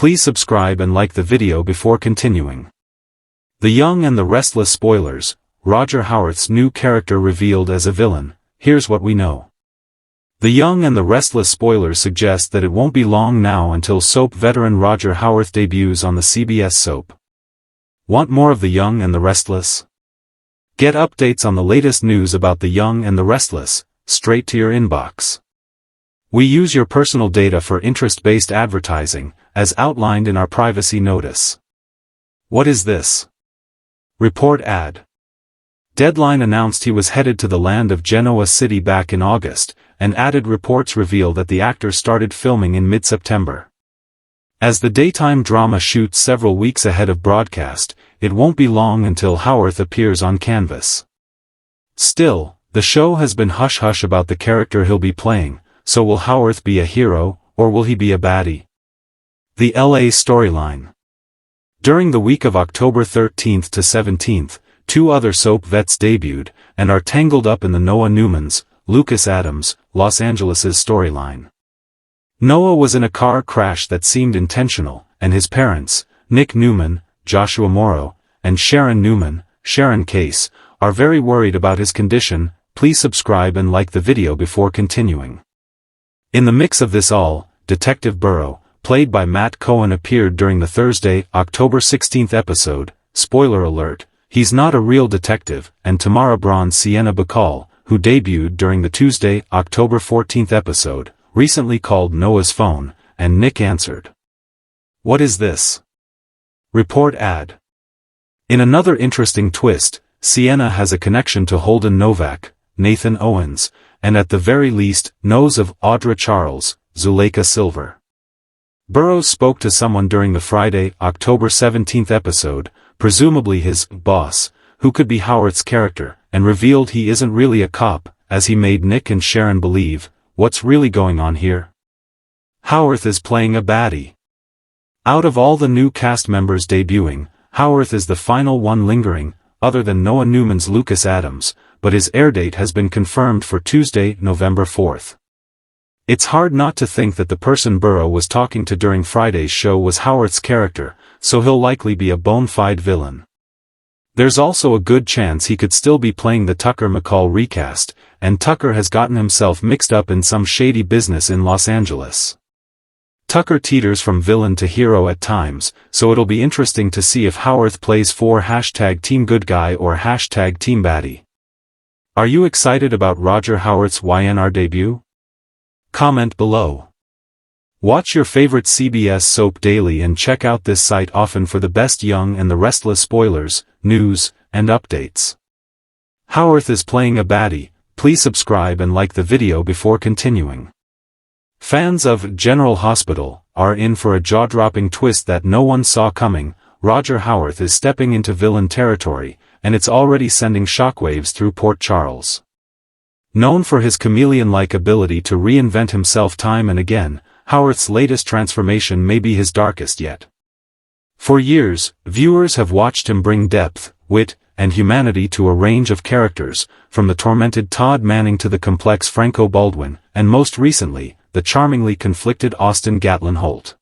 Please subscribe and like the video before continuing. The Young and the Restless spoilers, Roger Howarth's new character revealed as a villain. Here's what we know. The Young and the Restless spoilers suggest that it won't be long now until soap veteran Roger Howarth debuts on the CBS soap. Want more of The Young and the Restless? Get updates on the latest news about The Young and the Restless, straight to your inbox. We use your personal data for interest-based advertising, as outlined in our privacy notice. What is this? Report ad. Deadline announced he was headed to the land of Genoa City back in August, and added reports reveal that the actor started filming in mid-September. As the daytime drama shoots several weeks ahead of broadcast, it won't be long until Howarth appears on canvas. Still, the show has been hush-hush about the character he'll be playing, so will Howarth be a hero, or will he be a baddie? The LA storyline. During the week of October 13th to 17th, two other soap vets debuted, and are tangled up in the Noah Newman's, Lucas Adams, Los Angeles' storyline. Noah was in a car crash that seemed intentional, and his parents, Nick Newman, Joshua Morrow, and Sharon Newman, Sharon Case, are very worried about his condition. Please subscribe and like the video before continuing. In the mix of this all, Detective Burrow, played by Matt Cohen, appeared during the Thursday, October 16th episode. Spoiler alert, he's not a real detective, and Tamara Braun's Sienna Bacall, who debuted during the Tuesday, October 14th episode, recently called Noah's phone, and Nick answered. What is this? Report ad. In another interesting twist, Sienna has a connection to Holden Novak, Nathan Owens, and at the very least, knows of Audra Charles, Zuleika Silver. Burrows spoke to someone during the Friday, October 17th episode, presumably his boss, who could be Howarth's character, and revealed he isn't really a cop, as he made Nick and Sharon believe. What's really going on here? Howarth is playing a baddie. Out of all the new cast members debuting, Howarth is the final one lingering, other than Noah Newman's Lucas Adams, but his airdate has been confirmed for Tuesday, November 4th. It's hard not to think that the person Burrow was talking to during Friday's show was Howarth's character, so he'll likely be a bona fide villain. There's also a good chance he could still be playing the Tucker McCall recast, and Tucker has gotten himself mixed up in some shady business in Los Angeles. Tucker teeters from villain to hero at times, so it'll be interesting to see if Howarth plays for #Team Good Guy or #Team Baddie. Are you excited about Roger Howarth's Y&R debut? Comment below. Watch your favorite CBS soap daily and check out this site often for the best Young and the Restless spoilers, news, and updates. Howarth is playing a baddie. Please subscribe and like the video before continuing. Fans of General Hospital are in for a jaw-dropping twist that no one saw coming. Roger Howarth is stepping into villain territory, and it's already sending shockwaves through Port Charles. Known for his chameleon-like ability to reinvent himself time and again, Howarth's latest transformation may be his darkest yet. For years, viewers have watched him bring depth, wit, and humanity to a range of characters, from the tormented Todd Manning to the complex Franco Baldwin, and most recently, the charmingly conflicted Austin Gatlin Holt.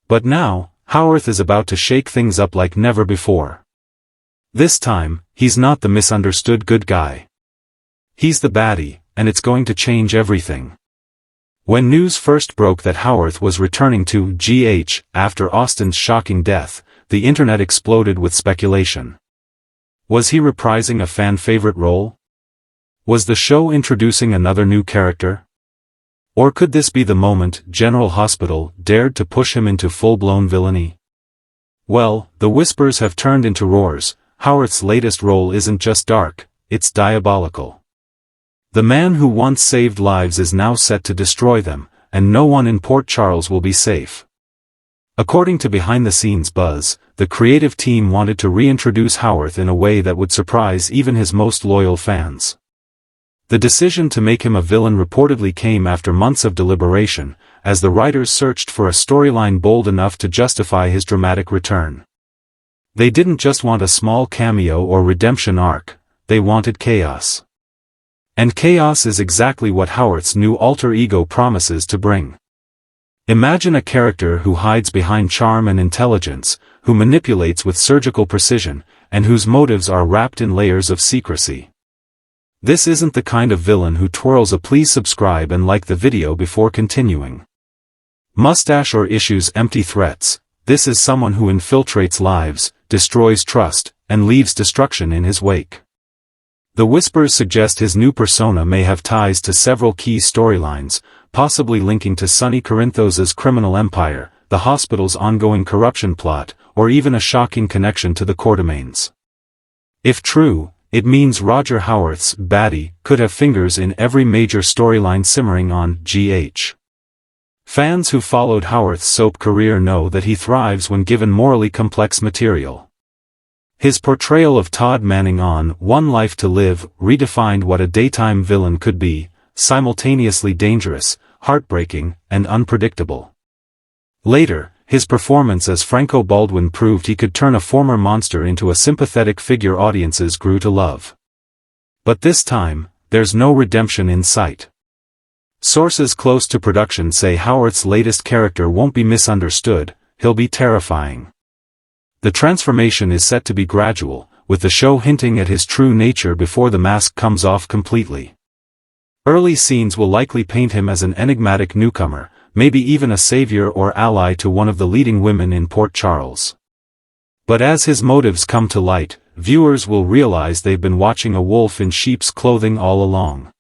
But now, Howarth is about to shake things up like never before. This time, he's not the misunderstood good guy. He's the baddie, and it's going to change everything. When news first broke that Howarth was returning to GH after Austin's shocking death, the internet exploded with speculation. Was he reprising a fan-favorite role? Was the show introducing another new character? Or could this be the moment General Hospital dared to push him into full-blown villainy? Well, the whispers have turned into roars. Howarth's latest role isn't just dark, it's diabolical. The man who once saved lives is now set to destroy them, and no one in Port Charles will be safe. According to behind-the-scenes buzz, the creative team wanted to reintroduce Howarth in a way that would surprise even his most loyal fans. The decision to make him a villain reportedly came after months of deliberation, as the writers searched for a storyline bold enough to justify his dramatic return. They didn't just want a small cameo or redemption arc, they wanted chaos. And chaos is exactly what Howarth's new alter ego promises to bring. Imagine a character who hides behind charm and intelligence, who manipulates with surgical precision, and whose motives are wrapped in layers of secrecy. This isn't the kind of villain who twirls a "please subscribe and like the video before continuing" mustache or issues empty threats. This is someone who infiltrates lives, destroys trust, and leaves destruction in his wake. The whispers suggest his new persona may have ties to several key storylines, possibly linking to Sonny Corinthos's criminal empire, the hospital's ongoing corruption plot, or even a shocking connection to the Quartermaines. If true, it means Roger Howarth's baddie could have fingers in every major storyline simmering on GH. Fans who followed Howarth's soap career know that he thrives when given morally complex material. His portrayal of Todd Manning on One Life to Live redefined what a daytime villain could be, simultaneously dangerous, heartbreaking, and unpredictable. Later, his performance as Franco Baldwin proved he could turn a former monster into a sympathetic figure audiences grew to love. But this time, there's no redemption in sight. Sources close to production say Howarth's latest character won't be misunderstood, he'll be terrifying. The transformation is set to be gradual, with the show hinting at his true nature before the mask comes off completely. Early scenes will likely paint him as an enigmatic newcomer, maybe even a savior or ally to one of the leading women in Port Charles. But as his motives come to light, viewers will realize they've been watching a wolf in sheep's clothing all along.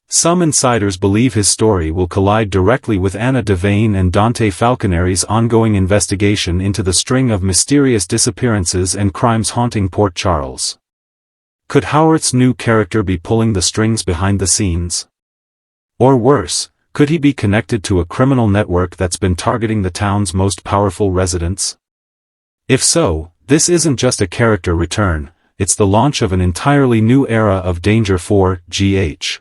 Some insiders believe his story will collide directly with Anna Devane and Dante Falconeri's ongoing investigation into the string of mysterious disappearances and crimes haunting Port Charles. Could Howarth's new character be pulling the strings behind the scenes? Or worse, could he be connected to a criminal network that's been targeting the town's most powerful residents? If so, this isn't just a character return, it's the launch of an entirely new era of danger for GH.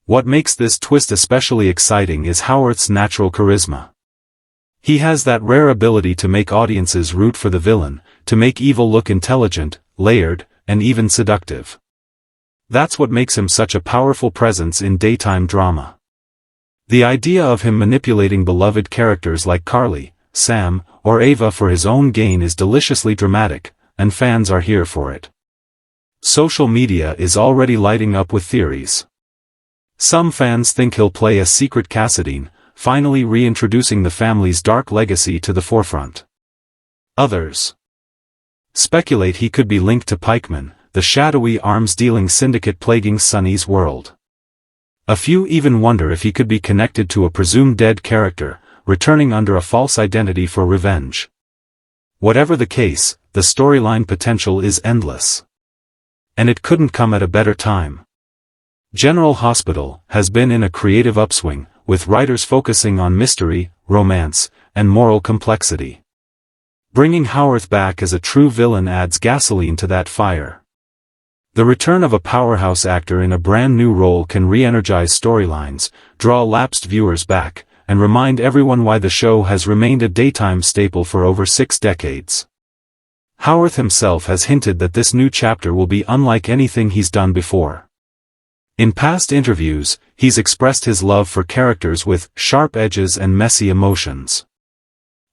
What makes this twist especially exciting is Howarth's natural charisma. He has that rare ability to make audiences root for the villain, to make evil look intelligent, layered, and even seductive. That's what makes him such a powerful presence in daytime drama. The idea of him manipulating beloved characters like Carly, Sam, or Ava for his own gain is deliciously dramatic, and fans are here for it. Social media is already lighting up with theories. Some fans think he'll play a secret Cassadine, finally reintroducing the family's dark legacy to the forefront. Others speculate he could be linked to Pikeman, the shadowy arms-dealing syndicate plaguing Sonny's world. A few even wonder if he could be connected to a presumed dead character, returning under a false identity for revenge. Whatever the case, the storyline potential is endless. And it couldn't come at a better time. General Hospital has been in a creative upswing, with writers focusing on mystery, romance, and moral complexity. Bringing Howarth back as a true villain adds gasoline to that fire. The return of a powerhouse actor in a brand new role can re-energize storylines, draw lapsed viewers back, and remind everyone why the show has remained a daytime staple for over 6 decades. Howarth himself has hinted that this new chapter will be unlike anything he's done before. In past interviews, he's expressed his love for characters with sharp edges and messy emotions.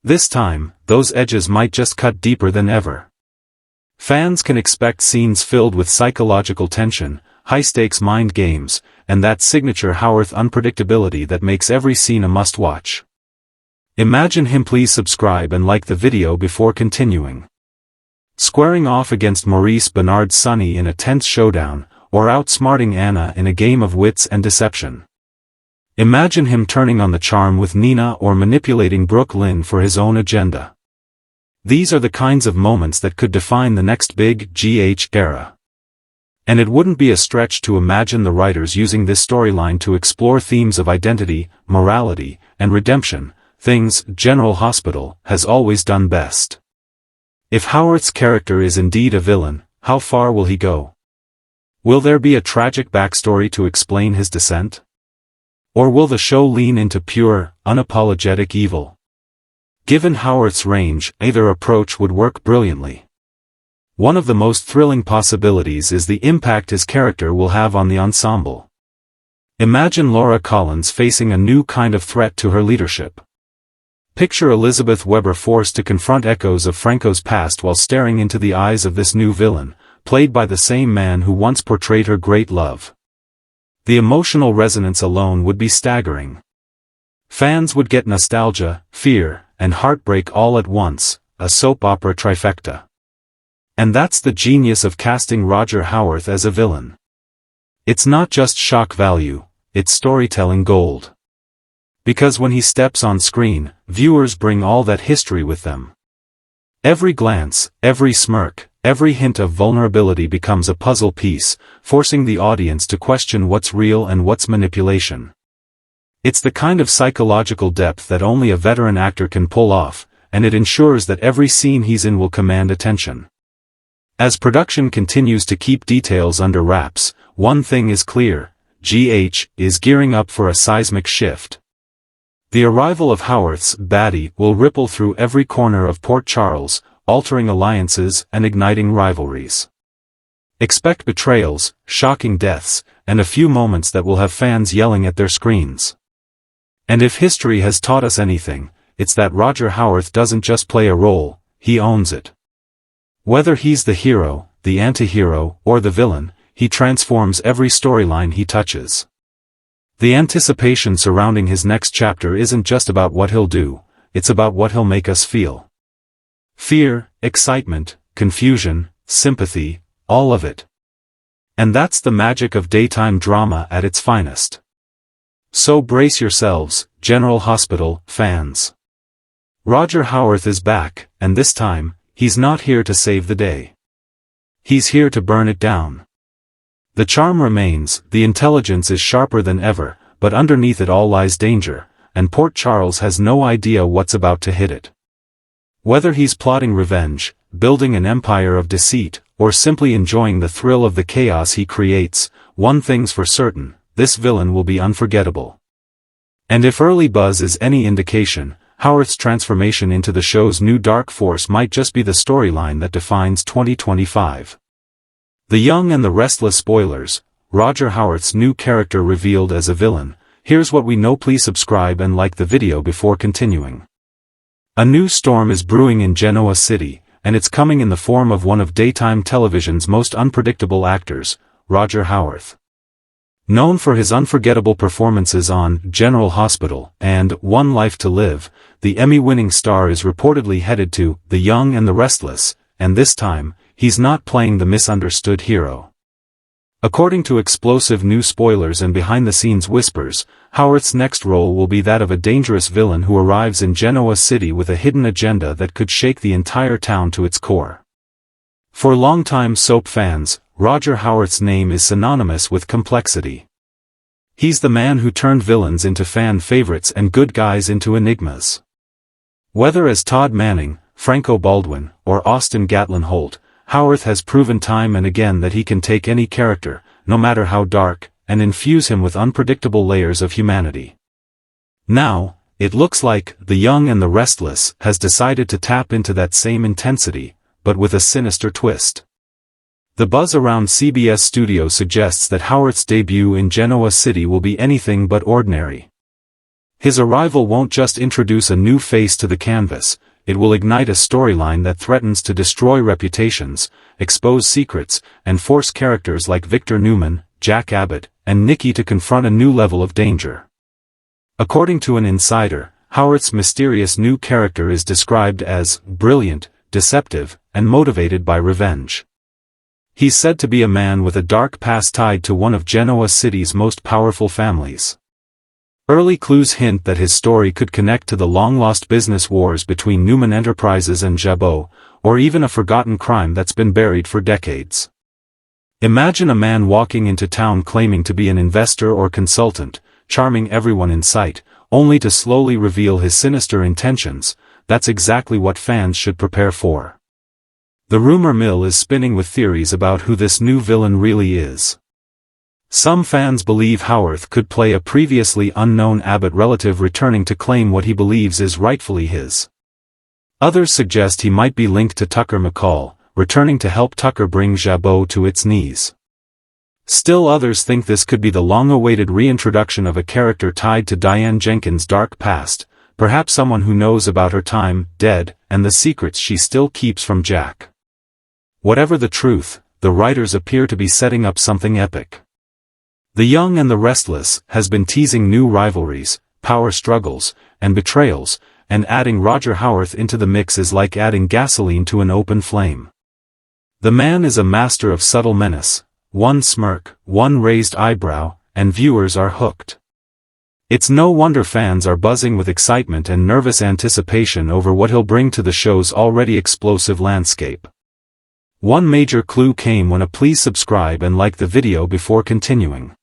This time, those edges might just cut deeper than ever. Fans can expect scenes filled with psychological tension, high-stakes mind games, and that signature Howarth unpredictability that makes every scene a must-watch. Imagine him please subscribe and like the video before continuing. Squaring off against Maurice Bernard's Sonny in a tense showdown, or outsmarting Anna in a game of wits and deception. Imagine him turning on the charm with Nina or manipulating Brooke Lynn for his own agenda. These are the kinds of moments that could define the next big GH era. And it wouldn't be a stretch to imagine the writers using this storyline to explore themes of identity, morality, and redemption, things General Hospital has always done best. If Howarth's character is indeed a villain, how far will he go? Will there be a tragic backstory to explain his descent? Or will the show lean into pure, unapologetic evil? Given Howarth's range, either approach would work brilliantly. One of the most thrilling possibilities is the impact his character will have on the ensemble. Imagine Laura Collins facing a new kind of threat to her leadership. Picture Elizabeth Weber forced to confront echoes of Franco's past while staring into the eyes of this new villain, played by the same man who once portrayed her great love. The emotional resonance alone would be staggering. Fans would get nostalgia, fear, and heartbreak all at once, a soap opera trifecta. And that's the genius of casting Roger Howarth as a villain. It's not just shock value, it's storytelling gold. Because when he steps on screen, viewers bring all that history with them. Every glance, every smirk, every hint of vulnerability becomes a puzzle piece, forcing the audience to question what's real and what's manipulation. It's the kind of psychological depth that only a veteran actor can pull off, and it ensures that every scene he's in will command attention. As production continues to keep details under wraps, one thing is clear: GH is gearing up for a seismic shift. The arrival of Howarth's baddie will ripple through every corner of Port Charles, altering alliances and igniting rivalries. Expect betrayals, shocking deaths, and a few moments that will have fans yelling at their screens. And if history has taught us anything, it's that Roger Howarth doesn't just play a role, he owns it. Whether he's the hero, the anti-hero, or the villain, he transforms every storyline he touches. The anticipation surrounding his next chapter isn't just about what he'll do, it's about what he'll make us feel. Fear, excitement, confusion, sympathy, all of it. And that's the magic of daytime drama at its finest. So brace yourselves, General Hospital fans. Roger Howarth is back, and this time, he's not here to save the day. He's here to burn it down. The charm remains, the intelligence is sharper than ever, but underneath it all lies danger, and Port Charles has no idea what's about to hit it. Whether he's plotting revenge, building an empire of deceit, or simply enjoying the thrill of the chaos he creates, one thing's for certain: this villain will be unforgettable. And if early buzz is any indication, Howarth's transformation into the show's new dark force might just be the storyline that defines 2025. The Young and the Restless spoilers, Roger Howarth's new character revealed as a villain. Here's what we know. Please subscribe and like the video before continuing. A new storm is brewing in Genoa City, and it's coming in the form of one of daytime television's most unpredictable actors, Roger Howarth. Known for his unforgettable performances on General Hospital and One Life to Live, the Emmy-winning star is reportedly headed to The Young and the Restless, and this time, he's not playing the misunderstood hero. According to explosive new spoilers and behind-the-scenes whispers, Howarth's next role will be that of a dangerous villain who arrives in Genoa City with a hidden agenda that could shake the entire town to its core. For longtime soap fans, Roger Howarth's name is synonymous with complexity. He's the man who turned villains into fan favorites and good guys into enigmas. Whether as Todd Manning, Franco Baldwin, or Austin Gatlin Holt, Howarth has proven time and again that he can take any character, no matter how dark, and infuse him with unpredictable layers of humanity. Now, it looks like The Young and the Restless has decided to tap into that same intensity, but with a sinister twist. The buzz around CBS Studios suggests that Howarth's debut in Genoa City will be anything but ordinary. His arrival won't just introduce a new face to the canvas, it will ignite a storyline that threatens to destroy reputations, expose secrets, and force characters like Victor Newman, Jack Abbott, and Nikki to confront a new level of danger. According to an insider, Howarth's mysterious new character is described as brilliant, deceptive, and motivated by revenge. He's said to be a man with a dark past tied to one of Genoa City's most powerful families. Early clues hint that his story could connect to the long-lost business wars between Newman Enterprises and Jabot, or even a forgotten crime that's been buried for decades. Imagine a man walking into town claiming to be an investor or consultant, charming everyone in sight, only to slowly reveal his sinister intentions. That's exactly what fans should prepare for. The rumor mill is spinning with theories about who this new villain really is. Some fans believe Howarth could play a previously unknown Abbott relative returning to claim what he believes is rightfully his. Others suggest he might be linked to Tucker McCall, returning to help Tucker bring Jabot to its knees. Still others think this could be the long-awaited reintroduction of a character tied to Diane Jenkins' dark past, perhaps someone who knows about her time dead and the secrets she still keeps from Jack. Whatever the truth, the writers appear to be setting up something epic. The Young and the Restless has been teasing new rivalries, power struggles, and betrayals, and adding Roger Howarth into the mix is like adding gasoline to an open flame. The man is a master of subtle menace, one smirk, one raised eyebrow, and viewers are hooked. It's no wonder fans are buzzing with excitement and nervous anticipation over what he'll bring to the show's already explosive landscape. One major clue came when a "Please subscribe and like the video before continuing"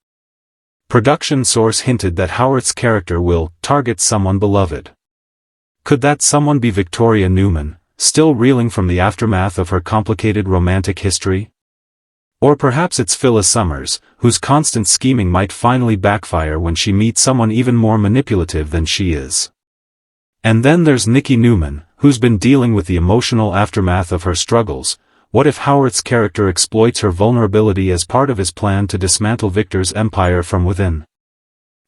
production source hinted that Howarth's character will target someone beloved. Could that someone be Victoria Newman, still reeling from the aftermath of her complicated romantic history? Or perhaps it's Phyllis Summers, whose constant scheming might finally backfire when she meets someone even more manipulative than she is. And then there's Nikki Newman, who's been dealing with the emotional aftermath of her struggles. What if Howarth's character exploits her vulnerability as part of his plan to dismantle Victor's empire from within?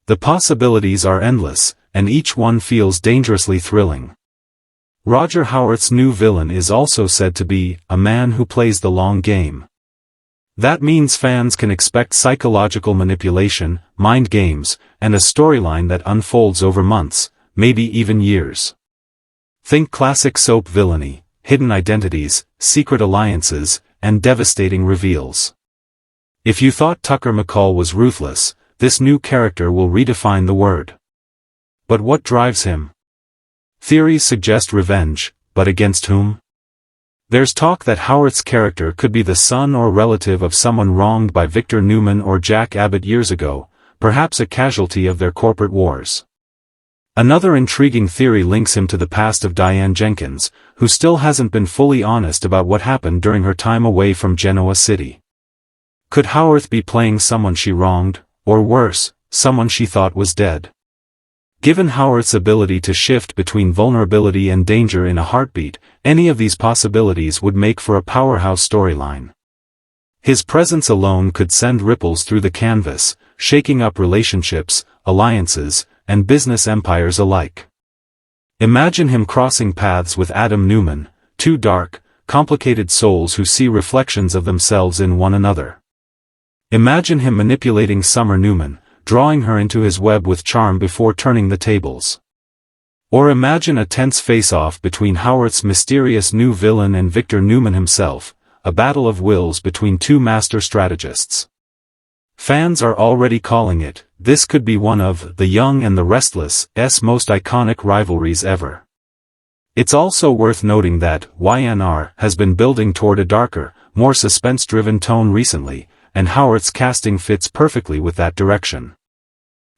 The possibilities are endless, and each one feels dangerously thrilling. Roger Howarth's new villain is also said to be a man who plays the long game. That means fans can expect psychological manipulation, mind games, and a storyline that unfolds over months, maybe even years. Think classic soap villainy, hidden identities, secret alliances, and devastating reveals. If you thought Tucker McCall was ruthless, this new character will redefine the word. But what drives him? Theories suggest revenge, but against whom? There's talk that Howarth's character could be the son or relative of someone wronged by Victor Newman or Jack Abbott years ago, perhaps a casualty of their corporate wars. Another intriguing theory links him to the past of Diane Jenkins, who still hasn't been fully honest about what happened during her time away from Genoa City. Could Howarth be playing someone she wronged, or worse, someone she thought was dead? Given Howarth's ability to shift between vulnerability and danger in a heartbeat, any of these possibilities would make for a powerhouse storyline. His presence alone could send ripples through the canvas, shaking up relationships, alliances, and business empires alike. Imagine him crossing paths with Adam Newman, two dark, complicated souls who see reflections of themselves in one another. Imagine him manipulating Summer Newman, drawing her into his web with charm before turning the tables. Or imagine a tense face-off between Howarth's mysterious new villain and Victor Newman himself, a battle of wills between two master strategists. Fans are already calling it, this could be one of The Young and the Restless' most iconic rivalries ever. It's also worth noting that Y&R has been building toward a darker, more suspense-driven tone recently, and Howarth's casting fits perfectly with that direction.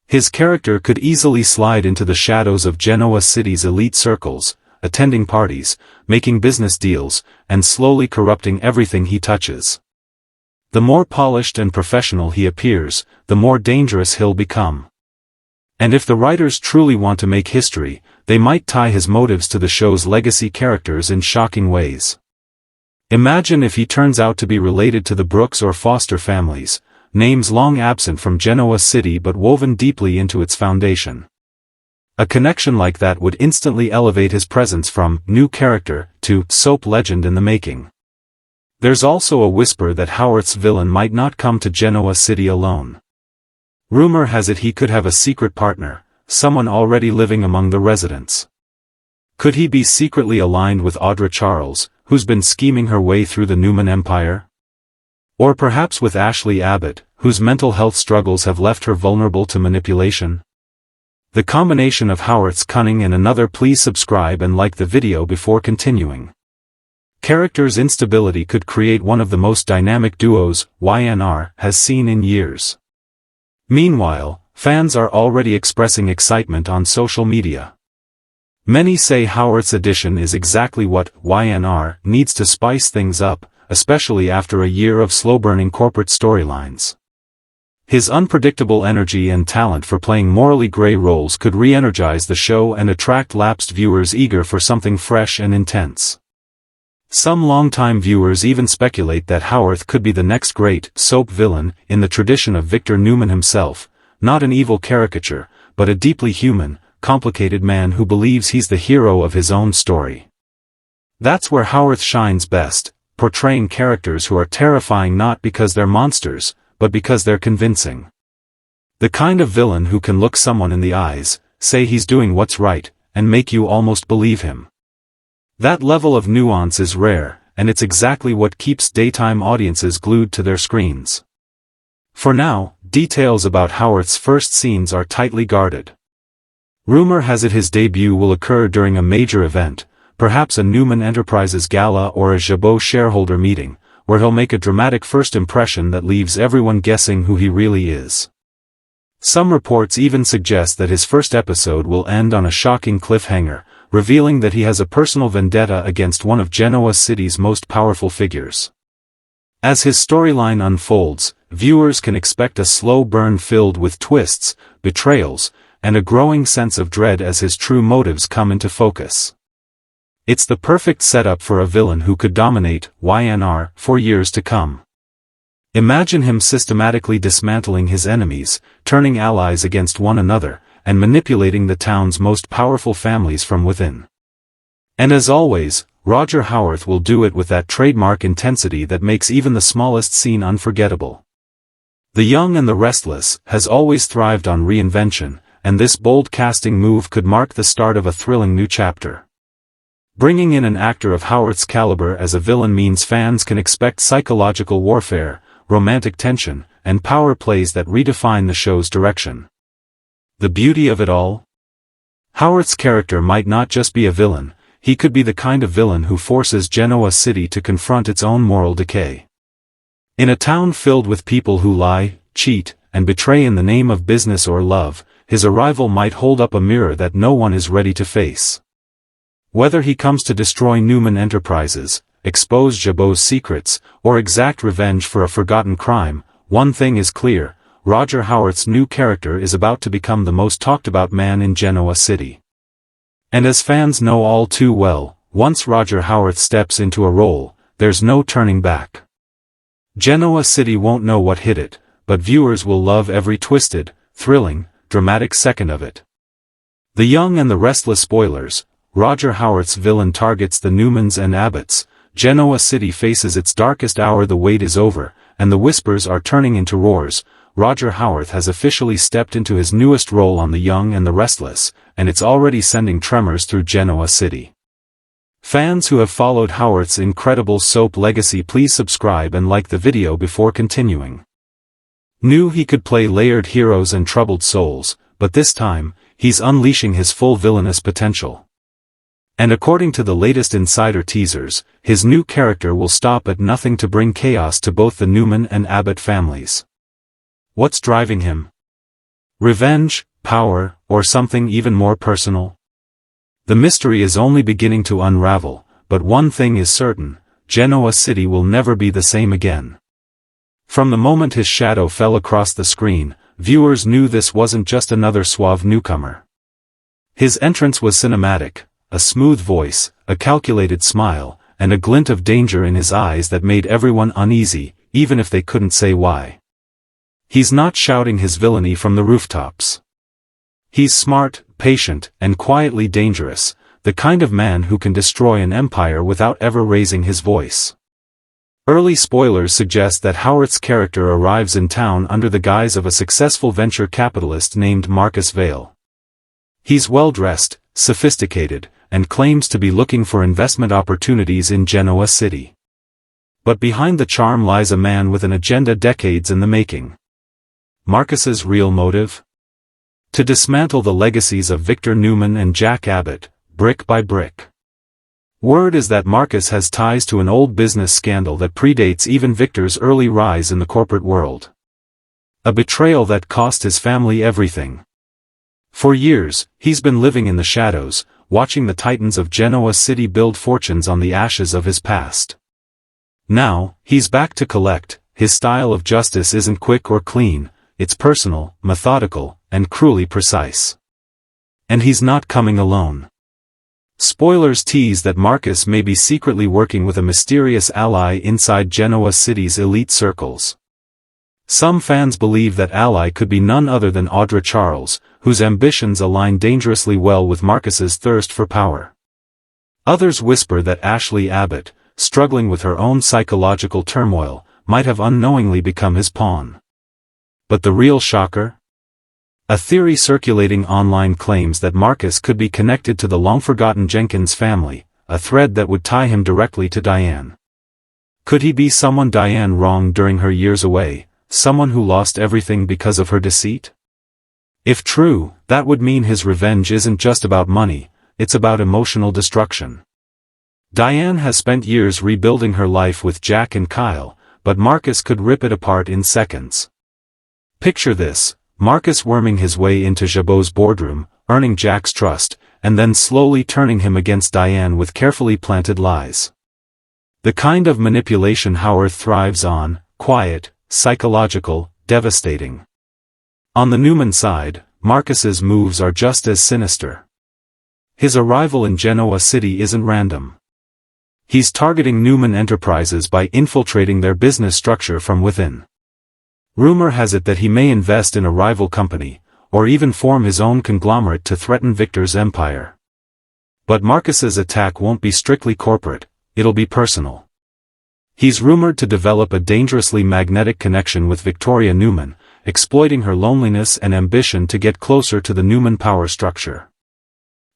His character could easily slide into the shadows of Genoa City's elite circles, attending parties, making business deals, and slowly corrupting everything he touches. The more polished and professional he appears, the more dangerous he'll become. And if the writers truly want to make history, they might tie his motives to the show's legacy characters in shocking ways. Imagine if he turns out to be related to the Brooks or Foster families, names long absent from Genoa City but woven deeply into its foundation. A connection like that would instantly elevate his presence from new character to soap legend in the making. There's also a whisper that Howarth's villain might not come to Genoa City alone. Rumor has it he could have a secret partner, someone already living among the residents. Could he be secretly aligned with Audra Charles, who's been scheming her way through the Newman Empire? Or perhaps with Ashley Abbott, whose mental health struggles have left her vulnerable to manipulation? The combination of Howarth's cunning and another "Please subscribe and like the video before continuing" character's instability could create one of the most dynamic duos Y&R has seen in years. Meanwhile, fans are already expressing excitement on social media. Many say Howarth's addition is exactly what Y&R needs to spice things up, especially after a year of slow-burning corporate storylines. His unpredictable energy and talent for playing morally gray roles could re-energize the show and attract lapsed viewers eager for something fresh and intense. Some longtime viewers even speculate that Howarth could be the next great soap villain in the tradition of Victor Newman himself, not an evil caricature, but a deeply human, complicated man who believes he's the hero of his own story. That's where Howarth shines best, portraying characters who are terrifying not because they're monsters, but because they're convincing. The kind of villain who can look someone in the eyes, say he's doing what's right, and make you almost believe him. That level of nuance is rare, and it's exactly what keeps daytime audiences glued to their screens. For now, details about Howarth's first scenes are tightly guarded. Rumor has it his debut will occur during a major event, perhaps a Newman Enterprises gala or a Jabot shareholder meeting, where he'll make a dramatic first impression that leaves everyone guessing who he really is. Some reports even suggest that his first episode will end on a shocking cliffhanger, revealing that he has a personal vendetta against one of Genoa City's most powerful figures. As his storyline unfolds, viewers can expect a slow burn filled with twists, betrayals, and a growing sense of dread as his true motives come into focus. It's the perfect setup for a villain who could dominate Y&R for years to come. Imagine him systematically dismantling his enemies, turning allies against one another, and manipulating the town's most powerful families from within. And as always, Roger Howarth will do it with that trademark intensity that makes even the smallest scene unforgettable. The Young and the Restless has always thrived on reinvention, and this bold casting move could mark the start of a thrilling new chapter. Bringing in an actor of Howarth's caliber as a villain means fans can expect psychological warfare, romantic tension, and power plays that redefine the show's direction. The beauty of it all? Howarth's character might not just be a villain, he could be the kind of villain who forces Genoa City to confront its own moral decay. In a town filled with people who lie, cheat, and betray in the name of business or love, his arrival might hold up a mirror that no one is ready to face. Whether he comes to destroy Newman Enterprises, expose Jabot's secrets, or exact revenge for a forgotten crime, one thing is clear, Roger Howarth's new character is about to become the most talked-about man in Genoa City. And as fans know all too well, once Roger Howarth steps into a role, there's no turning back. Genoa City won't know what hit it, but viewers will love every twisted, thrilling, dramatic second of it. The Young and the Restless spoilers. Roger Howarth's villain targets the Newmans and Abbotts, Genoa City faces its darkest hour, the wait is over, and the whispers are turning into roars. Roger Howarth has officially stepped into his newest role on The Young and the Restless, and it's already sending tremors through Genoa City. Fans who have followed Howarth's incredible soap legacy, please subscribe and like the video before continuing. Knew he could play layered heroes and troubled souls, but this time, he's unleashing his full villainous potential. And according to the latest insider teasers, his new character will stop at nothing to bring chaos to both the Newman and Abbott families. What's driving him? Revenge, power, or something even more personal? The mystery is only beginning to unravel, but one thing is certain, Genoa City will never be the same again. From the moment his shadow fell across the screen, viewers knew this wasn't just another suave newcomer. His entrance was cinematic. A smooth voice, a calculated smile, and a glint of danger in his eyes that made everyone uneasy, even if they couldn't say why. He's not shouting his villainy from the rooftops. He's smart, patient, and quietly dangerous, the kind of man who can destroy an empire without ever raising his voice. Early spoilers suggest that Howarth's character arrives in town under the guise of a successful venture capitalist named Marcus Vale. He's well-dressed, sophisticated, and claims to be looking for investment opportunities in Genoa City. But behind the charm lies a man with an agenda decades in the making. Marcus's real motive? To dismantle the legacies of Victor Newman and Jack Abbott, brick by brick. Word is that Marcus has ties to an old business scandal that predates even Victor's early rise in the corporate world. A betrayal that cost his family everything. For years, he's been living in the shadows, watching the titans of Genoa City build fortunes on the ashes of his past. Now, he's back to collect. His style of justice isn't quick or clean, it's personal, methodical, and cruelly precise. And he's not coming alone. Spoilers tease that Marcus may be secretly working with a mysterious ally inside Genoa City's elite circles. Some fans believe that ally could be none other than Audra Charles, whose ambitions align dangerously well with Marcus's thirst for power. Others whisper that Ashley Abbott, struggling with her own psychological turmoil, might have unknowingly become his pawn. But the real shocker? A theory circulating online claims that Marcus could be connected to the long-forgotten Jenkins family, a thread that would tie him directly to Diane. Could he be someone Diane wronged during her years away, someone who lost everything because of her deceit? If true, that would mean his revenge isn't just about money, it's about emotional destruction. Diane has spent years rebuilding her life with Jack and Kyle, but Marcus could rip it apart in seconds. Picture this. Marcus worming his way into Jabot's boardroom, earning Jack's trust, and then slowly turning him against Diane with carefully planted lies. The kind of manipulation Howarth thrives on, quiet, psychological, devastating. On the Newman side, Marcus's moves are just as sinister. His arrival in Genoa City isn't random. He's targeting Newman Enterprises by infiltrating their business structure from within. Rumor has it that he may invest in a rival company, or even form his own conglomerate to threaten Victor's empire. But Marcus's attack won't be strictly corporate, it'll be personal. He's rumored to develop a dangerously magnetic connection with Victoria Newman, exploiting her loneliness and ambition to get closer to the Newman power structure.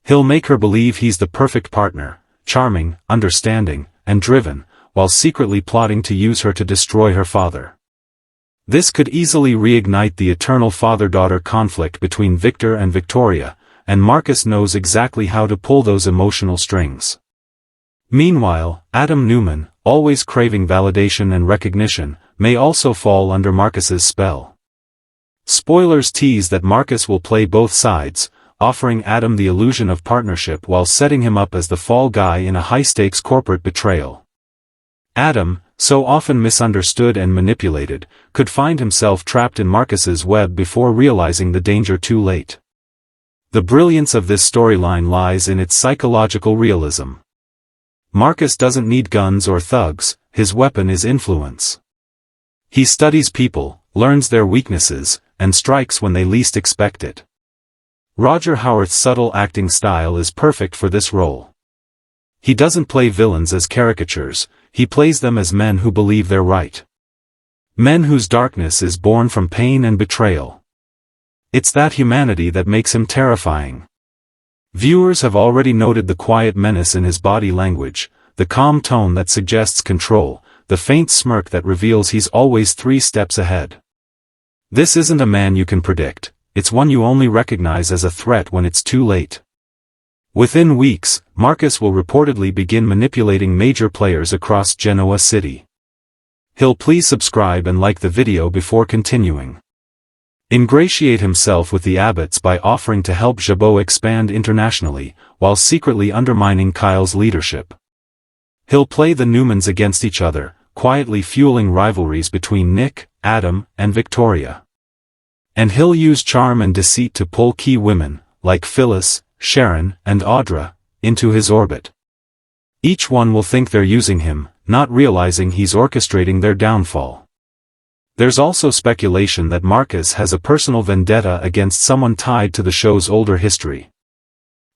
He'll make her believe he's the perfect partner, charming, understanding, and driven, while secretly plotting to use her to destroy her father. This could easily reignite the eternal father-daughter conflict between Victor and Victoria, and Marcus knows exactly how to pull those emotional strings. Meanwhile, Adam Newman, always craving validation and recognition, may also fall under Marcus's spell. Spoilers tease that Marcus will play both sides, offering Adam the illusion of partnership while setting him up as the fall guy in a high-stakes corporate betrayal. Adam, so often misunderstood and manipulated, could find himself trapped in Marcus's web before realizing the danger too late. The brilliance of this storyline lies in its psychological realism. Marcus doesn't need guns or thugs, his weapon is influence. He studies people, learns their weaknesses, and strikes when they least expect it. Roger Howarth's subtle acting style is perfect for this role. He doesn't play villains as caricatures, he plays them as men who believe they're right. Men whose darkness is born from pain and betrayal. It's that humanity that makes him terrifying. Viewers have already noted the quiet menace in his body language, the calm tone that suggests control, the faint smirk that reveals he's always 3 steps ahead. This isn't a man you can predict, it's one you only recognize as a threat when it's too late. Within weeks, Marcus will reportedly begin manipulating major players across Genoa City. Please subscribe and like the video before continuing. Ingratiate himself with the Abbotts by offering to help Jabot expand internationally, while secretly undermining Kyle's leadership. He'll play the Newmans against each other, quietly fueling rivalries between Nick, Adam, and Victoria. And he'll use charm and deceit to pull key women, like Phyllis, Sharon, and Audra, into his orbit. Each one will think they're using him, not realizing he's orchestrating their downfall. There's also speculation that Marcus has a personal vendetta against someone tied to the show's older history.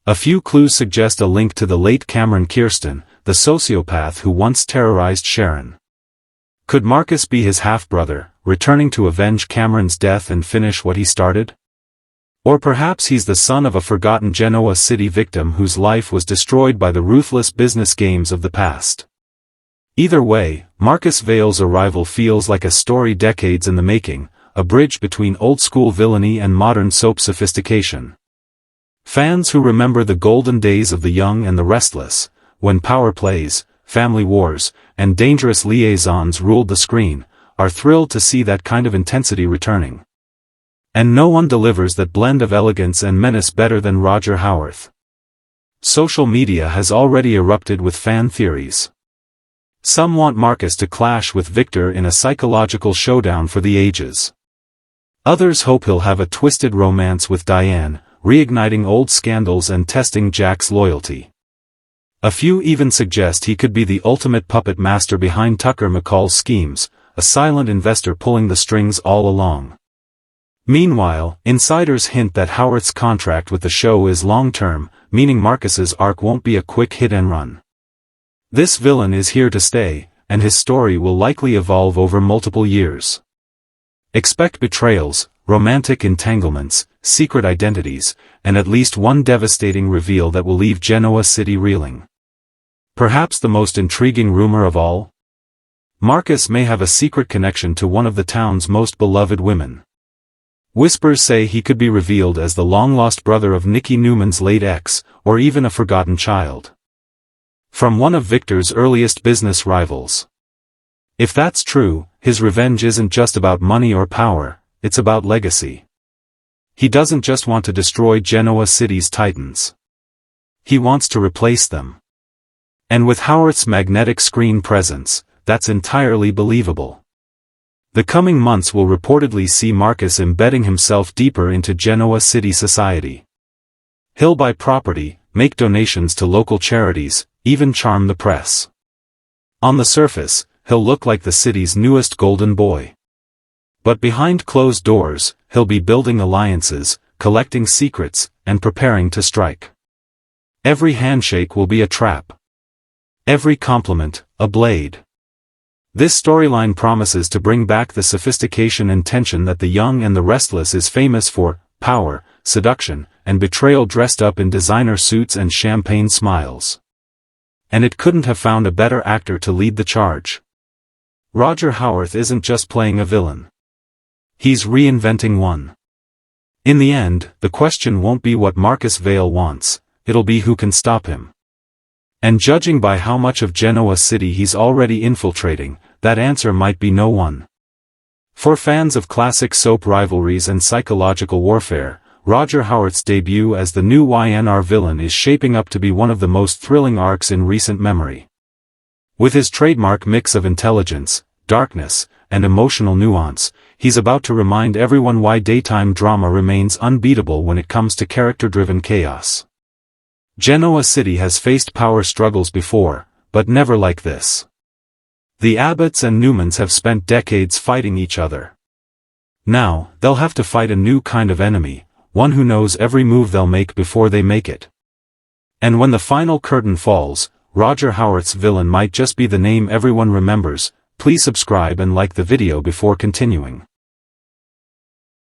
A few clues suggest a link to the late Cameron Kirsten, the sociopath who once terrorized Sharon. Could Marcus be his half-brother, returning to avenge Cameron's death and finish what he started? Or perhaps he's the son of a forgotten Genoa City victim whose life was destroyed by the ruthless business games of the past. Either way, Marcus Vale's arrival feels like a story decades in the making, a bridge between old-school villainy and modern soap sophistication. Fans who remember the golden days of The Young and the Restless, when power plays, family wars, and dangerous liaisons ruled the screen, are thrilled to see that kind of intensity returning. And no one delivers that blend of elegance and menace better than Roger Howarth. Social media has already erupted with fan theories. Some want Marcus to clash with Victor in a psychological showdown for the ages. Others hope he'll have a twisted romance with Diane, reigniting old scandals and testing Jack's loyalty. A few even suggest he could be the ultimate puppet master behind Tucker McCall's schemes, a silent investor pulling the strings all along. Meanwhile, insiders hint that Howarth's contract with the show is long-term, meaning Marcus's arc won't be a quick hit and run. This villain is here to stay, and his story will likely evolve over multiple years. Expect betrayals, romantic entanglements, secret identities, and at least one devastating reveal that will leave Genoa City reeling. Perhaps the most intriguing rumor of all? Marcus may have a secret connection to one of the town's most beloved women. Whispers say he could be revealed as the long-lost brother of Nicky Newman's late ex, or even a forgotten child from one of Victor's earliest business rivals. If that's true, his revenge isn't just about money or power, it's about legacy. He doesn't just want to destroy Genoa City's titans. He wants to replace them. And with Howarth's magnetic screen presence, that's entirely believable. The coming months will reportedly see Marcus embedding himself deeper into Genoa City society. He'll buy property, make donations to local charities, even charm the press. On the surface, he'll look like the city's newest golden boy. But behind closed doors, he'll be building alliances, collecting secrets, and preparing to strike. Every handshake will be a trap. Every compliment, a blade. This storyline promises to bring back the sophistication and tension that The Young and the Restless is famous for: power, seduction, and betrayal dressed up in designer suits and champagne smiles. And it couldn't have found a better actor to lead the charge. Roger Howarth isn't just playing a villain. He's reinventing one. In the end, the question won't be what Marcus Vale wants, it'll be who can stop him. And judging by how much of Genoa City he's already infiltrating, that answer might be no one. For fans of classic soap rivalries and psychological warfare, Roger Howarth's debut as the new Y&R villain is shaping up to be one of the most thrilling arcs in recent memory. With his trademark mix of intelligence, darkness, and emotional nuance, he's about to remind everyone why daytime drama remains unbeatable when it comes to character-driven chaos. Genoa City has faced power struggles before, but never like this. The Abbotts and Newmans have spent decades fighting each other. Now, they'll have to fight a new kind of enemy, one who knows every move they'll make before they make it. And when the final curtain falls, Roger Howarth's villain might just be the name everyone remembers. Please subscribe and like the video before continuing.